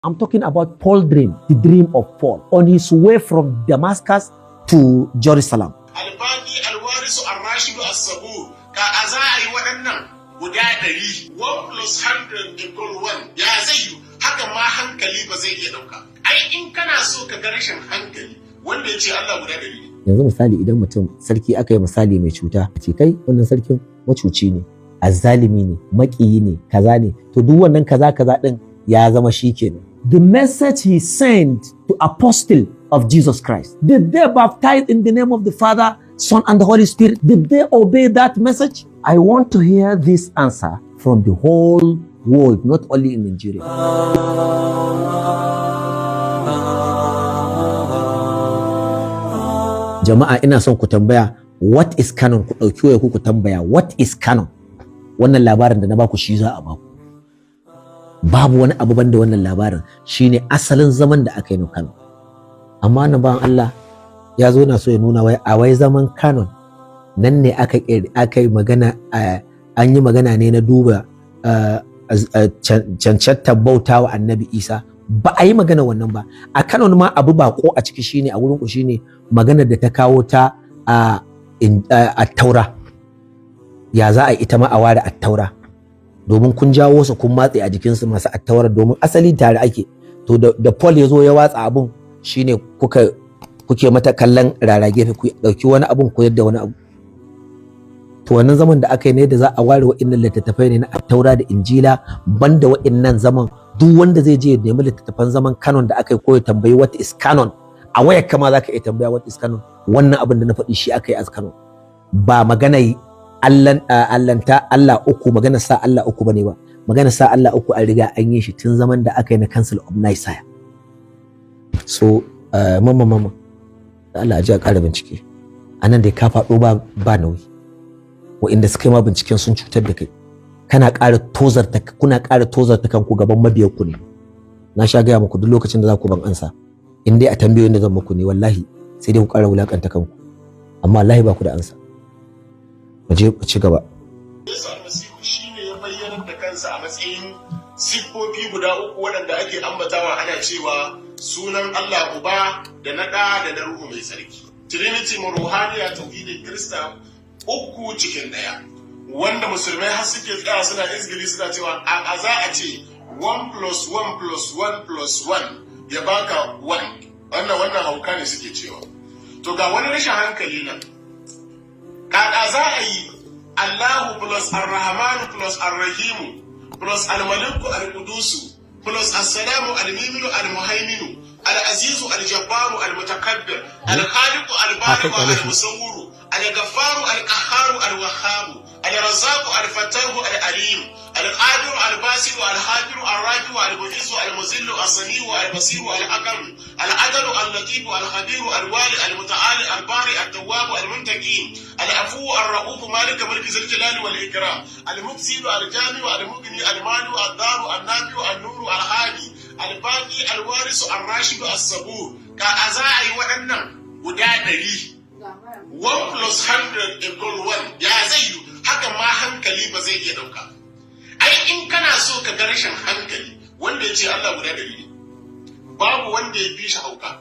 I'm talking about Paul's dream, the dream of Paul, on his way from Damascus to Jerusalem. Albani alwarisu arrashidu as-sabur ka azai waɗannan guda 100 1 plus 100 equal 1 ya zai yi haka ma hankali ba zai iya dauka. Ai in kana so ka ga rashin hankali wanda ya ce Allah guda 100. Yanzu misali idan mutum sarki aka yi misali mai cuta ce kai wannan sarkin macuci ne, azzalimi ne, maƙiyi ne, kaza ne, to duk wannan kaza din ya zama shi kenan. The message he sent to apostle of Jesus Christ, did they baptize in the name of the Father, Son, and the Holy Spirit? Did they obey that message? I want to hear this answer from the whole world, not only in Nigeria. Jama'a ina son ku tambaya what is canon, ku dauki waya ku tambaya what is canon. Wannan labarin da na baku shi za a baku. Babu wani abu banda wannan labarin, shine asalin zaman da aka yi na canon. Amma nan bayan Allah ya zo na so ya nuna wai zaman canon nan ne aka yi magana, an yi magana ne na duba cancantar bautawa annabi Isa. Ba a yi magana wannan ba. A canon ma abu bako a ciki shine a wurin ku shine maganar da ta kawo ta a taura. Ya za a ita ma a ware a taura, domin kun jawo su kun matse a jikinsu masu attaura, domin asali tare ake. To da Paul ya zo ya watsa abun shine kuke mata kallon rara gefe, ku dauki wani abun ku yadda wani abu. To wannan zaman da aka yi ne da za a ware wa'innan littattafai ne na attaura da injila, banda wa'innan zaman duk wanda zai je ya nemi littattafan zaman canon da aka yi ko ya tambayi what is canon a wayar kama za ka iya tambaya what is canon. Wannan abin da na faɗi shi aka yi as canon, ba magana Allanta Allah uku, magana sa Allah uku bane ba. Magana sa Allah uku an riga an yi shi tun zaman da aka yi na Council of Nicaea. So mama Allah ya ji a ƙara bincike. Anan dai ka faɗo ba nauyi. Wa'inda suka yi ma binciken sun cutar da kai. Kuna ƙara tozarta kanku gaban mabiyanku ne. Na sha gaya muku duk lokacin da za ku ban ansa, in dai a tambayoyin da zan muku ne, wallahi sai dai ku ƙara wulakanta kanku, amma wallahi ba ku da ansa. Waje ku ci gaba. Yesu almasihu shine ya bayyana da kansa a matsayin siffofi guda uku waɗanda ake ambatawa ana cewa sunan Allah Uba da na Ɗa da na Ruhu mai Tsarki. Trinity mu ruhaniya tauhidin Kirista uku cikin ɗaya. Wanda musulmai har suke tsaya suna izgili suna cewa a za a ce 1 plus 1 plus 1 plus 1 ya baka 1. Wannan hauka ne suke cewa. To ga wani rashin hankali nan. Kaka za a yi Allahu plus Ar-Rahmanu plus Ar-Rahimu plus Al-Maliku Al-Qudusu plus As-Salamu Al-Miminu Al-Muhaiminu Al-Azizu Al-Jabbaru Al-Mutakabbir Al-Khaliqu Al-Bari'u Al-Musawwiru Al-Ghaffaru Al-Qahharu Al-Wahhabu Al-Razzaqu Al-Fattahu Al-Alim Al-Qadiru Al-Basiru Al-Hadiru Al-Rafi'u Al-Mu'izzu Al-Muzillu As-Sami'u Al-Basiru Al-Aqam Al-Adalu Al-Latifu Al-Khabiru Al-Wali Al-Muta'ali Al-Bari At-Tawwabu Al-Muntaqim Al-Afu Ar-Ra'ufu Malik Mulki Zil Jalali wal Ikram Al-Mubsidu Al-Jami'u Al-Mughni Al-Mani Ad-Daru An-Nafi'u An-Nuru Al-Hadi Al-Baqi Al-Warisu Ar-Rashidu As-Sabur. Ka azai waɗannan guda 100 1 plus 100 equal 1 ya zai yi haka ma hankali ba zai iya dauka. Ai in kana so ka ga rashin hankali wanda ya ce Allah guda 100 ne, babu wanda ya fi shi hauka.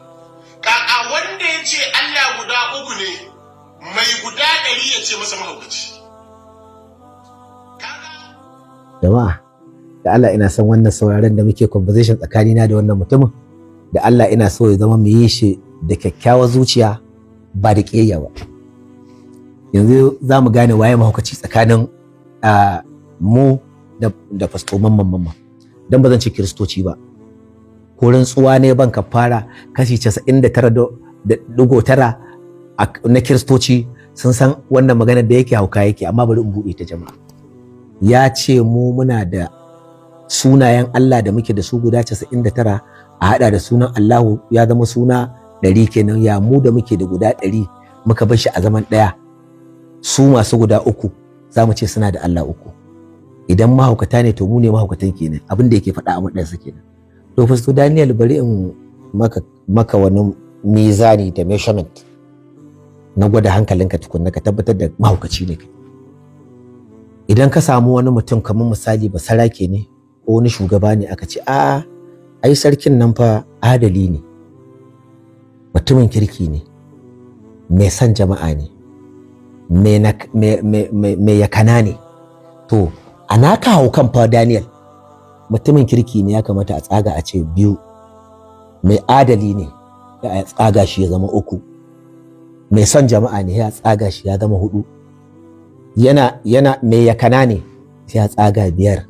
Kaka wanda ya ce Allah guda 3 ne, mai guda 100 ya ce masa mahaukaci. Jama'a da Allah ina son wannan sauraron da muke conversation tsakanina da wannan mutumin, da Allah ina so ya zama mu yi shi da kyakkyawar zuciya ba da ƙiyayya ba. Yanzu za mu gane waye mahaukaci tsakanin mu da fasto mamman, don ba zan ce kiristoci ba. Ko rantsuwa ne ban kafara kashi 99.9 na kiristoci sun san wannan maganar da yake hauka yake, amma bari in buɗe ta jama'a. Ya ce mu muna da sunayen Allah da muke da su guda 99 a hada da sunan Allahu ya zama suna 100 kenan. Ya mu da muke da guda 100 muka bar shi a zaman daya, su masu guda 3 za mu ce suna da Allah 3. Idan mahaukata ne to mu ne mahaukatan kenan, abin da yake faɗa a madansa kenan. To Fasto Daniel bari in maka wani mizani da measurement na gwada hankalinka tukunna ka tabbatar da mahaukaci ne kai. Idan ka samu wani mutum kamar misali basarake ne ko wani shugaba ne aka ce ai sarkin nan fa adali ne, mutumin kirki ne, mai son jama'a ne, mai yakana ne. To a naka haukan fa Daniel, mutumin kirki ne ya kamata a tsaga a ce 2, mai adali ne ya tsaga shi ya zama 3, mai son jama'a ne ya tsaga shi ya zama 4, yana mai yakana ne sai ya tsaga 5.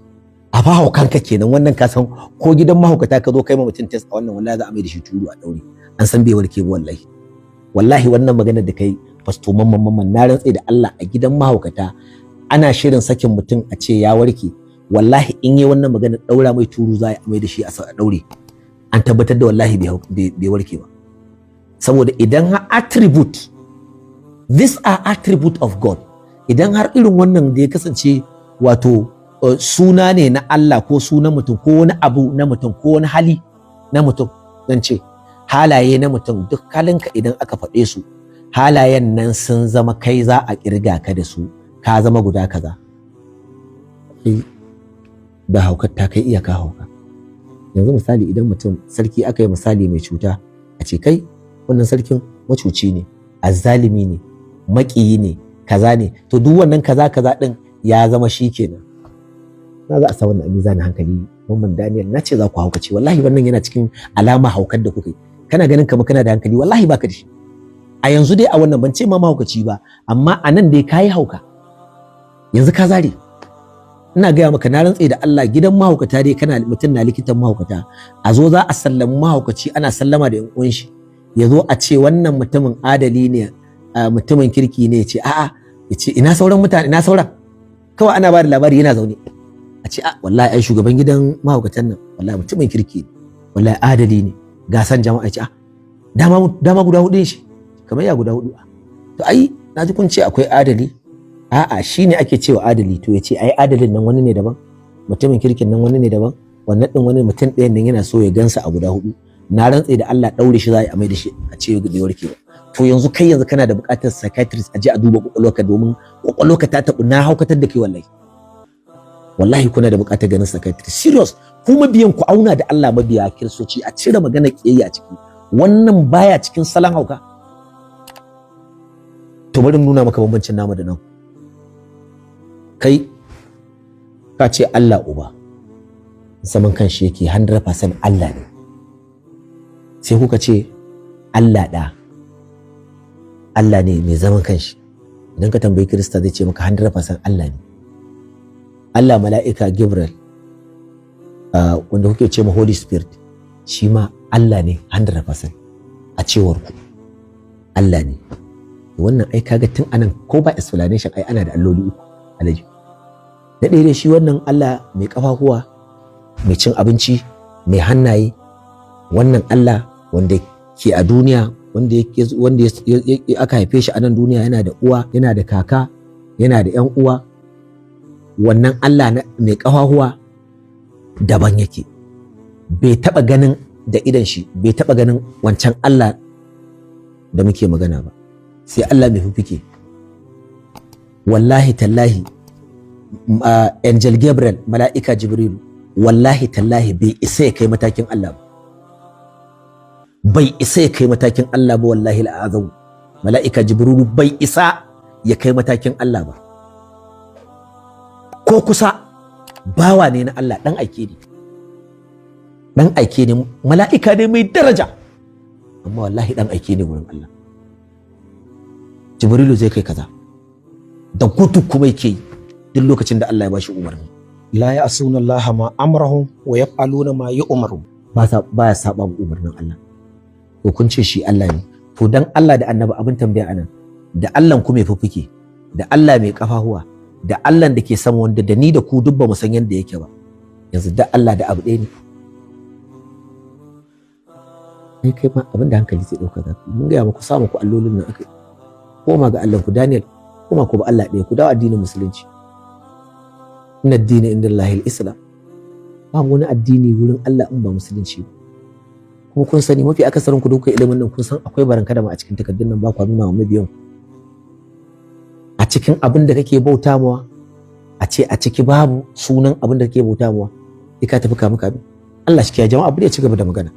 a fa haukanka kenan wannan ka san ko gidan mahaukata ka zo kai ma mutum test a wannan wallahi za a mai da shi turu a daure, an san bai warke ba wallahi. Wallahi wannan maganar da kai fasto mamman na rantse da Allah a gidan mahaukata ana shirin sakin mutum a ce ya warke, wallahi in yi wannan maganar daura mai turu za a mai da shi a daure, an tabbatar da wallahi bai warke ba. Saboda idan har attribute, these are attribute of God, idan har irin wannan da ya kasance wato suna ne na Allah ko sunan mutum ko wani abu na mutum ko wani hali na mutum, zan ce halaye na mutum duk halinka idan aka faɗe su halayen nan sun zama kai za a kirga ka da su, ka zama guda kaza. Da haukar ta kai iyaka hauka. Yanzu misali idan mutum sarki aka yi misali mai cuta a ce kai wannan sarkin macuci ne, azzalimi ne, maƙiyi ne, kaza ne, to duk wannan kaza din ya zama shi kenan. Na za a sa wannan abin zani hankali Mamman Daniel, na ce za ku haukace, wallahi wannan yana cikin alama haukar da kuka yi. Kana ganin kamar kana da hankali, wallahi baka da shi. A yanzu dai a wannan ban ce ma mahaukaci ba, amma a nan dai kayi hauka. Yanzu ka zare. Ina gaya maka na rantse da Allah gidan mahaukata dai kana mutum na likitan mahaukata, a zo za a sallami mahaukaci ana sallama da yan uwan shi. Ya zo a ce wannan mutumin adali ne, mutumin kirki ne, ya ce a'a, ya ce ina sauran mutane, ina sauran. Kawai ana ba da labari yana zaune. A ce wallahi ai shugaban gidan mahaukatan nan wallahi mutumin kirki ne, wallahi adali ne, ga san jama'a. Ce dama guda 4 shi, kamar ya guda 4. To ai na ji kun ce akwai adali, a'a shine ake cewa adali, to yace ai adalin nan wani ne daban, mutumin kirkin nan wani ne daban, wannan din wani mutum ɗayan nan yana so ya gansa a guda 4. Na rantse da Allah daure shi za a mai da shi a ce bai warke ba. To yanzu kai yanzu kana da buƙatar psychiatrist a je a duba kwakwalwarka, domin kwakwalwarka ta tabu, na haukatar da kai wallahi. Wallahi kuna da buƙatar ganin psychiatrist serious. Kuma biyan ku auna da Allah mabiya kiristoci, a cire magana kiyayya a ciki, wannan baya cikin salon hauka. To bari nuna maka bambancin namu da nan. Kai ka ce Allah uba zaman kanshi yake 100% Allah ne, sai kuka ce Allah ɗa Allah ne mai zaman kanshi. Idan ka tambayi Kirista zai ce maka 100% Allah ne. Allah mala'ika Gabriel wanda kuke ce ma Holy Spirit shi ma Allah ne 100% a cewar ku Allah ne. Wannan ai kaga tun anan ko ba explanation ai ana da alloli 3 alaji. Na ɗaya shi wannan Allah mai kafafuwa, mai cin abinci, mai hannaye, wannan Allah wanda ke a duniya, wanda aka haife shi a nan duniya, yana da uwa, yana da kaka, yana da ƴan uwa. Wannan Allah mai kafafuwa daban yake, bai taɓa ganin da idan shi, bai taɓa ganin wancan Allah da muke magana ba, sai Allah mai fuffuke. Wallahi tallahi Angel Gabriel, mala'ika Jibrilu, wallahi tallahi bai isa ya kai matakin Allah ba, bai isa ya kai matakin Allah ba, wallahi al'azam. Mala'ika Jibrilu bai isa ya kai matakin Allah ba ko kusa. Bawa ne na Allah, dan aike ne, dan aike ne, mala'ika ne mai daraja, amma wallahi dan aike ne wurin Allah. Jibrilu zai kai kaza da gudu kuma yake yi duk lokacin da Allah ya bashi umarni. La ya'suna Allah ma amrahum wa yaf'aluna ma yu'maru. Baya saba umarnin Allah. To kun ce shi Allah ne, to dan Allah da Annabi abin tambaya anan, da Allah kuma ya fuffuke, da Allah mai kafahuwa, da Allah da ke sama, wanda da ni da ku duk ba mu san yanda yake ba, yanzu da Allah da abu ɗaya ne. Kai ma abin da hankali zai ɗauka za ku, mun gaya muku samu ku allolin nan akai, koma ga Allah ku Daniel, koma ku ba Allah ɗaya, ku dawo addinin musulunci. Inna ad-dina inda Allahil Islam, ba wani addini wurin Allah in ba musulunci ba. Kuma kun sani mafi akasarin ku duka ilimin nan kun san akwai baranka da ma a cikin takardun nan, ba ku nuna wa mabiyan a cikin abin da kake bauta mawa, a ce a ciki babu sunan abin da kake bauta mawa, sai ka tafi kama kame. Allah shi kiyaye jama'a, abu da ya ci gaba da magana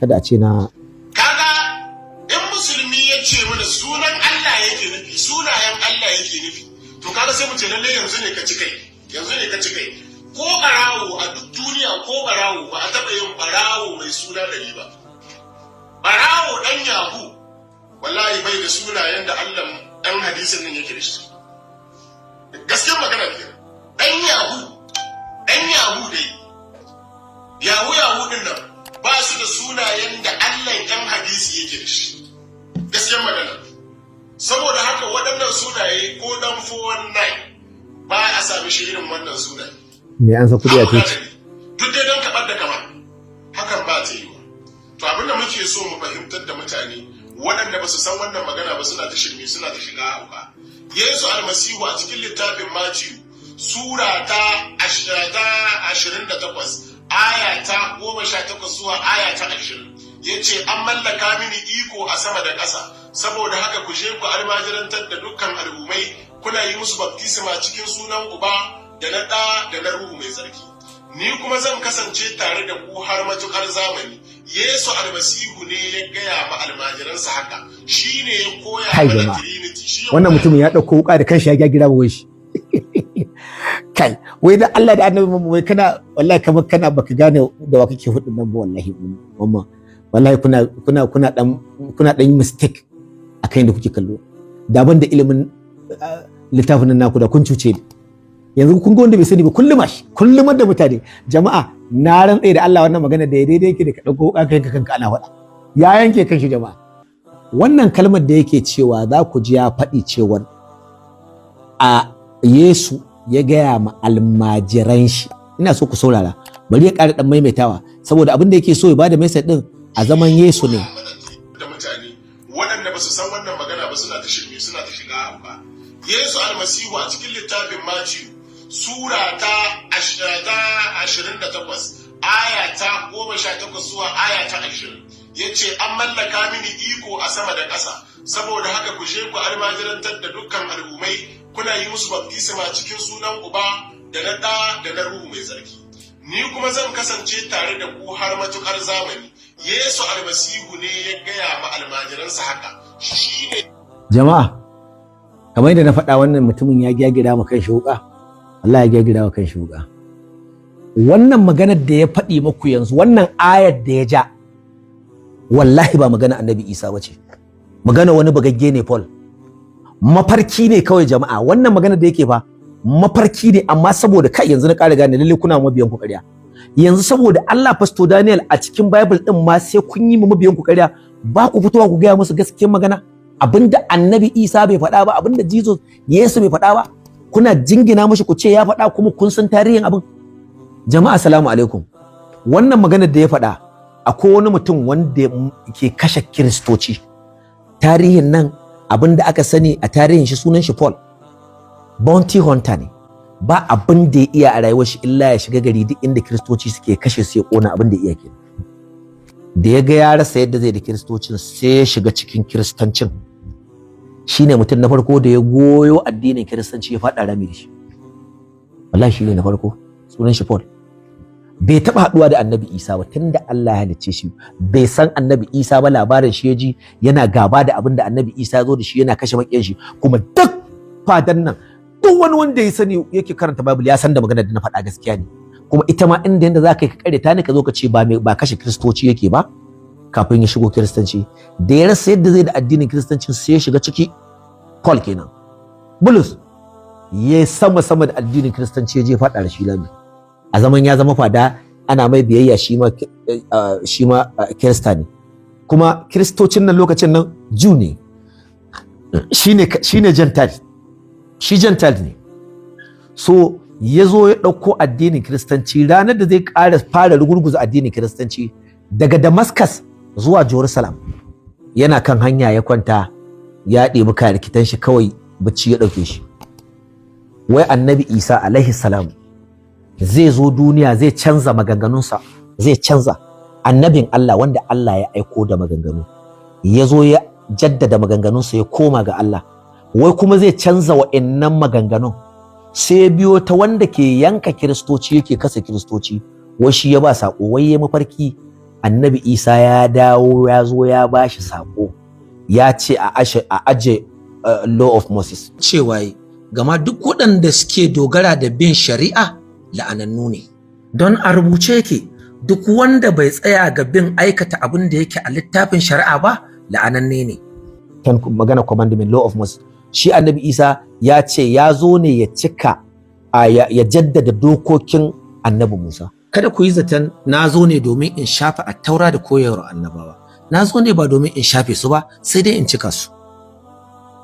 kada a ce na kaga in musulmi ya ce mana sunan Allah yake nufi, sunayen Allah yake nufi, to kaga sai mu ce lalle yanzu ne ka ci kai, yanzu ne ka ci kai. Ko barawo a duk duniya, ko barawo ba a taɓa yin barawo mai suna ɗari ba. Barawo ɗan yahu wallahi bai da sunayen da Allah ɗan hadisin nan yake da shi. Gaskiyar magana ne. Ɗan yahu dai, yahu ɗin nan ba su da sunayen da Allah ɗan hadisi yake da shi. Gaskiyar magana. Saboda haka waɗannan sunaye ko ɗan 419 ba a sami shi irin wannan sunaye. me an sa kudi a coci. Duk dai don kaɓar da kama, hakan ba ta yi wa. To abinda muke so mu fahimtar da mutane waɗanda ba su san wannan magana ba suna ta shirme, suna ta shiga hauka. Yesu almasihu a cikin littafin Matiyu sura ta 28 aya ta 18 zuwa aya ta 20 yace an mallaka mini iko a sama da ƙasa, saboda haka ku je ku almajirantar da dukkan al'ummai, kuna yi musu baptisma cikin sunan Uba da na ɗa da na Ruhu mai tsarki. Ni kuma zan kasance tare da ku har matukar zamani. Yesu almasihu ne ya gaya ma almajiransa haka, shi ne ya koya mana Trinity. Wannan mutumin ya ɗauko wuka da kanshi ya gyagira ba shi. Kai, wai da Allah da Annabi mu wai kana wallahi kamar kana baka gane da wa kake hudin nan ba wallahi mamma. Wallahi kuna dan mistake akan da kuke kallo. Daban da ilimin littafin nan naku da kun cuce ni. Yanzu kun ga wanda bai sani ba kullum da mutane jama'a na rantsa da Allah wannan magana da daidai yake da ka dauko kai kanka ana faɗa ya yanke kanshi jama'a. Wannan kalmar da yake cewa za ku ji ya faɗi cewa a Yesu ya gaya ma almajiran shi, ina so ku saurara bari ya ƙara dan maimaitawa saboda abin da yake so ya bada message din a zaman Yesu ne. Da mutane waɗanda ba su san wannan magana ba suna ta shirme, suna ta shiga ba. Yesu almasihu a cikin littafin Matiyu sura ta 28 aya ta 18 zuwa aya ta 20 yace an mallaka mini iko a sama da ƙasa, saboda haka ku je ku almajirantar da dukkan al'ummai, kuna yi musu baptisma cikin sunan Uba da na Ɗa da na Ruhu mai tsarki. Ni kuma zan kasance tare da ku har matukar zamani. Yesu almasihu ne ya gaya ma almajiransa haka, shi ne. Jama'a kamar yadda na faɗa wannan mutumin ya gyagira ma kan shi wuƙa, Allah ya gyagira ma kan shi wuƙa. Wannan maganar da ya faɗi muku yanzu, wannan ayar da ya ja, wallahi ba magana Annabi Isa bace, magana wani bagagge ne Paul. Mafarki ne kawai jama'a, wannan maganar da yake fa mafarki ne, amma saboda kai yanzu na ƙara gane lalle kuna mabiyan ku ƙarya. Yanzu saboda Allah Pastor Daniel a cikin Bible din ma sai kun yi mabiyan ku ƙarya, ba ku fitowa ku gaya musu gaskiyar magana. Abinda Annabi Isa bai faɗa ba, abinda Jesus Yesu bai faɗa ba, kuna jingina mashi ku ce ya faɗa kuma kun san tarihin abin. Jama'a assalamu alaikum. Wannan maganar da ya faɗa akwai wani mutum wanda ke kashe Kiristoci. Tarihin nan abinda aka sani a tarihin shi sunan shi Paul. Bounty hunter ne. Ba abin da ya iya a rayuwar shi illa ya shiga gari duk inda Kiristoci suke kashe su ya kona, abin da ya iya kenan. Da ya ga ya rasa yadda zai da Kiristocin sai ya shiga cikin Kiristancin. Shine mutum na farko da ya goyo addinin Kiristanci ya faɗa rami da shi. Wallahi shine na farko, sunan shi Paul. Bai taɓa haɗuwa da Annabi Isa ba tunda Allah ya halicce shi. Bai san Annabi Isa ba, labarin shi ya ji yana gaba da abin da Annabi Isa ya zo da shi, yana kashe maƙiyan shi. Kuma duk fadan nan duk wani wanda ya sani yake karanta Bible ya san da maganar da na faɗa gaskiya ne. Kuma ita ma inda yanda za ka yi ka kare ta ne ka zo ka ce ba kashe Kiristoci yake ba kafin ya shigo Kiristanci. Da ya rasa yadda zai da addinin Kiristanci sai ya shiga ciki. Paul kenan. Bulus ya sama da addinin Kiristanci ya je faɗa da shi lami. A zaman ya zama fada ana mai biyayya shi ma Kirista ne. Kuma Kiristocin nan lokacin nan Jew ne. Shine Gentile. Shi Gentile ne. So ya zo ya ɗauko addinin Kiristanci ranar da zai fara rugurguza addinin Kiristanci daga Damascus zuwa Jerusalem. Yana kan hanya ya kwanta ya ɗebi karikitan shi kawai bacci ya ɗauke shi. Wai Annabi Isa alaihi salam zai zo duniya zai canza maganganunsa, zai canza. Annabin Allah wanda Allah ya aiko da maganganu ya zo ya jaddada maganganunsa ya koma ga Allah. Wai kuma zai canza wa'annan maganganun sai ya biyo ta wanda ke yanka Kiristoci yake kasa Kiristoci, wai shi ya ba sako, wai ya mafarki annabi Isa ya dawo ya zo ya ba shi sako, ya ce a aje law of Moses. Cewa gama duk waɗanda suke dogara da bin shari'a la'anannu ne. Don a rubuce yake duk wanda bai tsaya ga bin aikata abin da yake a littafin shari'a ba la'ananne ne. Kan magana commandment law of Moses. Shi annabi Isa ya ce ya zo ne ya cika ya jaddada dokokin annabi Musa. Kada ku yi zaton na zo ne domin in shafe attaura da koyarwar annabawa. Na zo ne ba domin in shafe su ba, sai dai in cika su.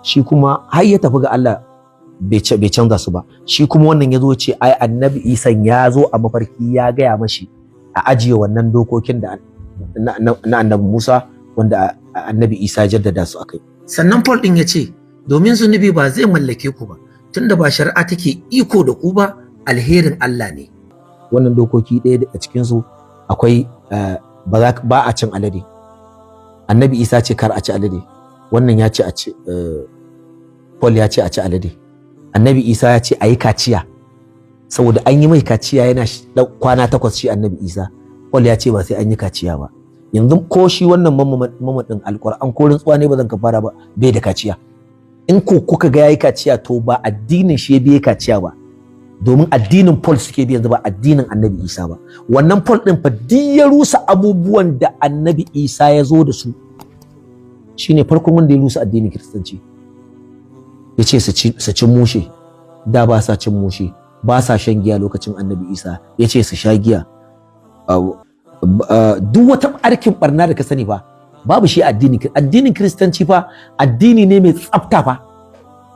Shi kuma har ya tafi ga Allah bai canza su ba. Shi kuma wannan ya zo ce ai annabi Isa ya zo a mafarki ya gaya mashi a ajiye wannan dokokin da na annabi Musa wanda annabi Isa ya jaddada su akai. Sannan Paul din ya ce domin zunubi ba zai mallake ku ba tunda ba shari'a take iko da ku ba, alherin Allah ne. Wannan dokoki ɗaya daga cikin su akwai ba a cin alade. Annabi Isa ce kar a ci alade. Wannan ya ce a ci Paul ya ce a ci alade. Annabi Isa ya ce a yi kaciya saboda an yi mai kaciya yana kwana 8 shi annabi Isa. Paul ya ce ba sai an yi kaciya ba. Yanzu ko shi wannan mamadin alƙur'an ko rantsuwa ne ba zan kafara ba, bai da kaciya. In ko kuka ga yayi kaciya to ba addinin shi ya biye kaciya ba, domin addinin Paul suke bi yanzu ba addinin annabi Isa ba. Wannan Paul din fa duk ya rusa abubuwan da annabi Isa ya zo da su. Shine farkon wanda ya rusa addinin Kiristanci. Ya ce su ci mushe, da ba sa cin mushe, ba sa shan giya lokacin annabi Isa. Ya ce su sha giya. Duk wata arkin barna da ka sani fa babu shi addinin Kiristanci fa addini ne mai tsafta fa,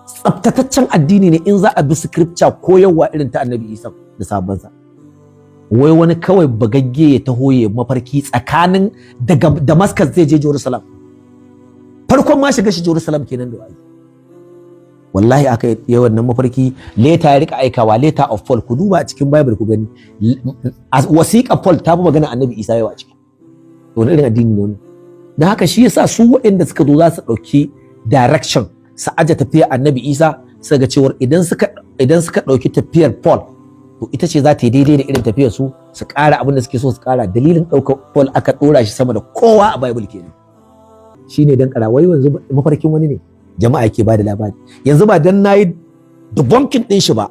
tsaftataccen addini ne in za a bi scripture koyarwa irin ta annabi Isa da sabansa. Wai wani kawai bagagge ya taho ya mafarki tsakanin daga Damascus zai je Jerusalem. Farkon ma shiga shi Jerusalem kenan da wa'azi. Wallahi aka yi wannan mafarki, leta ya rika aikawa, letter of Paul, ku duba a cikin Bible ku gani wasiƙa Paul ta fi magana annabi Isa yawa a ciki. Wani irin addini ne wannan? Don haka shi yasa su waɗanda suka zo za su ɗauki direction su aje tafiyar annabi Isa, suka ga cewar idan suka ɗauki tafiyar Paul to ita ce za ta yi daidai da irin tafiyar su ƙara abin da suke so su ƙara. Dalilin ɗaukar Paul aka ɗora shi sama da kowa a Bible kenan. Shine dan ƙara wai yanzu mafarkin wani ne jama'a yake bada labari. Yanzu ba dan nayi debunking din shi ba,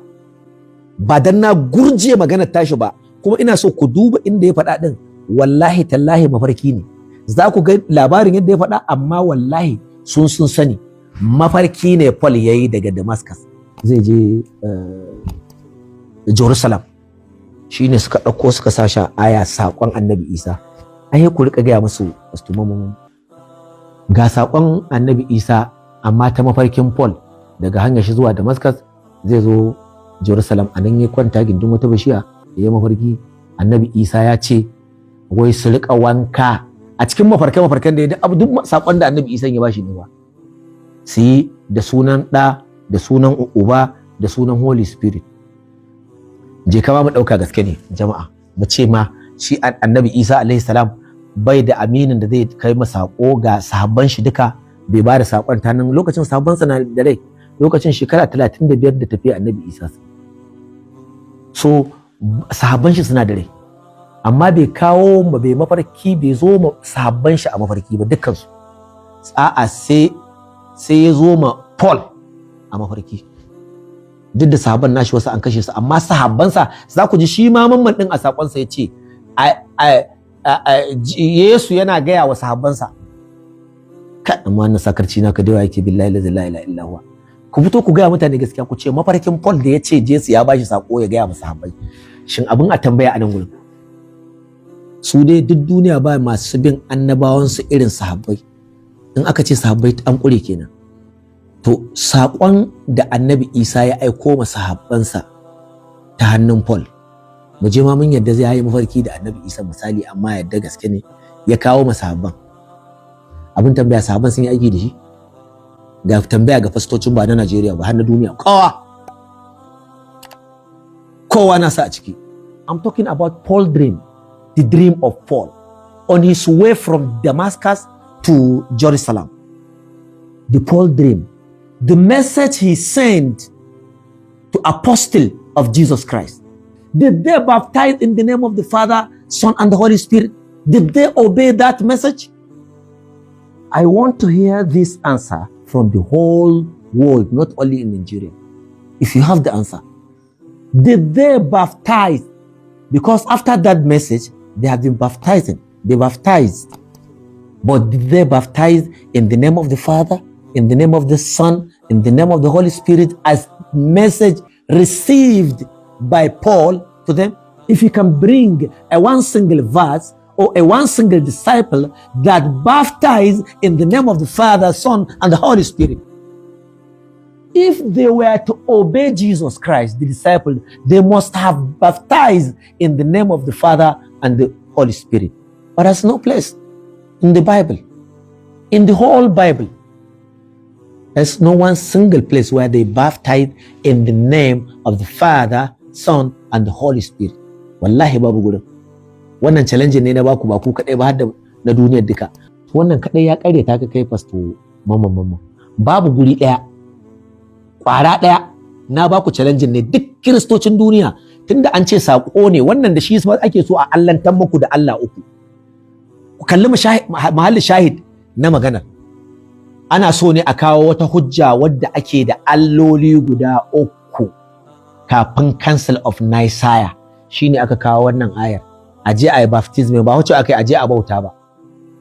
ba dan na gurje maganar tashi ba, kuma ina so ku duba inda ya faɗa din, wallahi tallahi mafarki ne. Za ku ga labarin yadda ya faɗa, amma wallahi sun sani mafarki ne Paul yayi daga Damascus zai je Jerusalem. Shine suka ɗauko suka sashi aya saƙon annabi Isa. Ai ku rika gaya musu ga saƙon annabi Isa amma ta mafarkin Paul daga hanyar shi zuwa Damascus zai zo Jerusalem. A nan ya kwanta gindin wata bishiya ya mafarki annabi Isa ya ce wai su rika wanka a cikin mafarkan da ya duk saƙon da annabi Isa ya bashi ne ba, su yi da sunan ɗa da sunan uba da sunan Holy Spirit. Je kama mu ɗauka gaske ne jama'a, mu ce ma shi annabi Isa alaihi salam bai da aminin da zai kai masa saƙo ga sahabban shi duka, bai ba da saƙon ta nan lokacin sahabban sa na da rai, lokacin shekara 35 da tafiya annabi Isa. So sahabban shi suna da rai, amma bai kawo bai mafarki, bai zo ma sahabban shi a mafarki ba dukkan su. A'a sai ya zo ma Paul a mafarki. Duk da sahabban nashi wasu an kashe su, amma sahabbansa za ku ji shi ma mamman din a sakonsa ya ce Yesu yana gaya wa sahabbansa, amma wannan sakarci naka da yake billahi la ilaha illa huwa. Ku fito ku gaya mutane gaskiya, ku ce mafarkin Paul da ya ce Yesu ya bashi sako ya gaya wa sahabbai, shin abin a tambaya a nan gurin? Su dai duk duniya ba masu bin annabawansu irin sahabbai. In aka ce sahabbai an kure kenan. To saƙon da annabi Isa ya aiko ma sahabbansa ta hannun Paul, mu je ma mun yadda zai yi mafarki da annabi Isa misali, amma yadda gaske ne ya kawo ma sahabban. Abin tambaya, sahabban sun yi aiki da shi? Ga tambaya ga fastocin ba na Najeriya ba, har na duniya, kowa na sa a ciki. I'm talking about Paul dream, the dream of Paul on his way from Damascus to Jerusalem. The Paul dream, the message he sent to apostle of Jesus Christ, Did they baptize in the name of the Father, Son, and the Holy Spirit? Did they obey that message? I want to hear this answer from the whole world, not only in Nigeria. If you have the answer. Did they baptize? Because after that message, they have been baptizing. They baptized. But did they baptize in the name of the Father, in the name of the Son, in the name of the Holy Spirit, as message received by Paul to them? If you can bring a one single verse or a one single disciple that baptized in the name of the Father, Son, and the Holy Spirit. If they were to obey Jesus Christ, the disciple, they must have baptized in the name of the Father and the Holy Spirit. But there's no place in the Bible, in the whole Bible, there's no one single place where they baptize in the name of the Father, Son, and the Holy Spirit. Wallahi babu gurin. Wannan challenge ne na baku ba ku kadai ba har da na duniyar duka. Wannan kadai ya kare ta ka kai pasto mama. Babu guri daya. Kwara daya na baku challenge ne duk kiristocin duniya tunda an ce sako ne wannan da shi ake so a allantan muku da Allah uku. Ku kalli mahallin shahid na magana. Ana so ne a kawo wata hujja wadda ake da alloli guda uku kafin Council of Nicaea. Shine aka kawo wannan ayar. Aje a yi baptism ba wacce aka yi aje a bauta ba.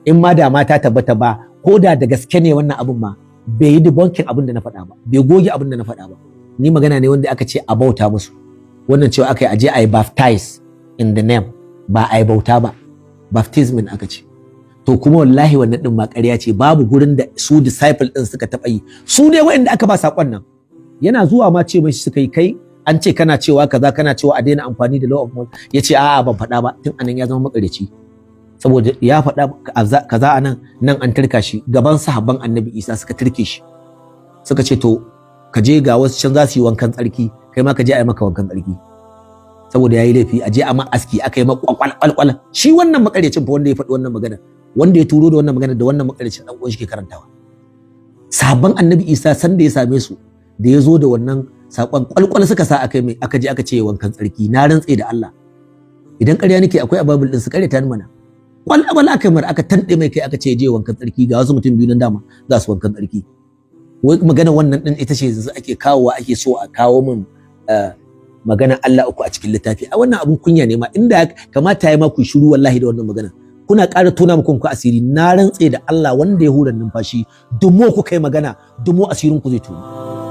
In ma da mata tabbata ba, ko da gaske ne wannan abun ma bai yi debunking abin da na faɗa ba, bai goge abin da na faɗa ba. Ni magana ne wanda aka ce a bauta musu. Wannan cewa aka yi aje a yi baptize in the name, ba a yi bauta ba. Baptism aka ce. To kuma wallahi wannan din ma ƙarya ce, babu gurin da su disciple din suka taɓa yi. Su ne waɗanda aka ba saƙon nan. Yana zuwa ma ce mai suka yi kai an ce kana cewa kaza kana cewa a daina amfani da law of Moses. Ya ce a'a ban faɗa ba, tun anan ya zama makareci. Saboda ya faɗa kaza anan nan an turka shi gaban sahabban Annabi Isa suka turke shi. Suka ce to ka je ga wasu can za su yi wankan tsarki, kai ma ka je a yi maka wankan tsarki. Saboda yayi laifi a je a ma aski aka yi maka kwalkwal. Shi wannan makarecin fa wanda ya faɗi wannan magana, wanda ya turo da wannan magana da wannan makarecin dan uwan shi ke karantawa. Sahabban Annabi Isa san da ya same su da ya zo da wannan sakon kwalkwal suka sa aka mai aka je aka ce wankan tsarki. Na rantse da Allah idan ƙarya nake akwai a Bible din su ƙarya ta mana. Kwalkwal aka mar aka tande mai kai aka ce je wankan tsarki ga wasu mutum biyu nan dama za su wankan tsarki. Wai magana wannan din ita ce yanzu ake kawowa ake so a kawo min magana Allah uku a cikin littafi. A wannan abun kunya ne ma, inda kamata ya ma ku shiru wallahi da wannan magana. Kuna ƙara tona muku ku asiri. Na rantse da Allah wanda ya hura numfashi dumo ku kai magana dumo asirin ku zai tona.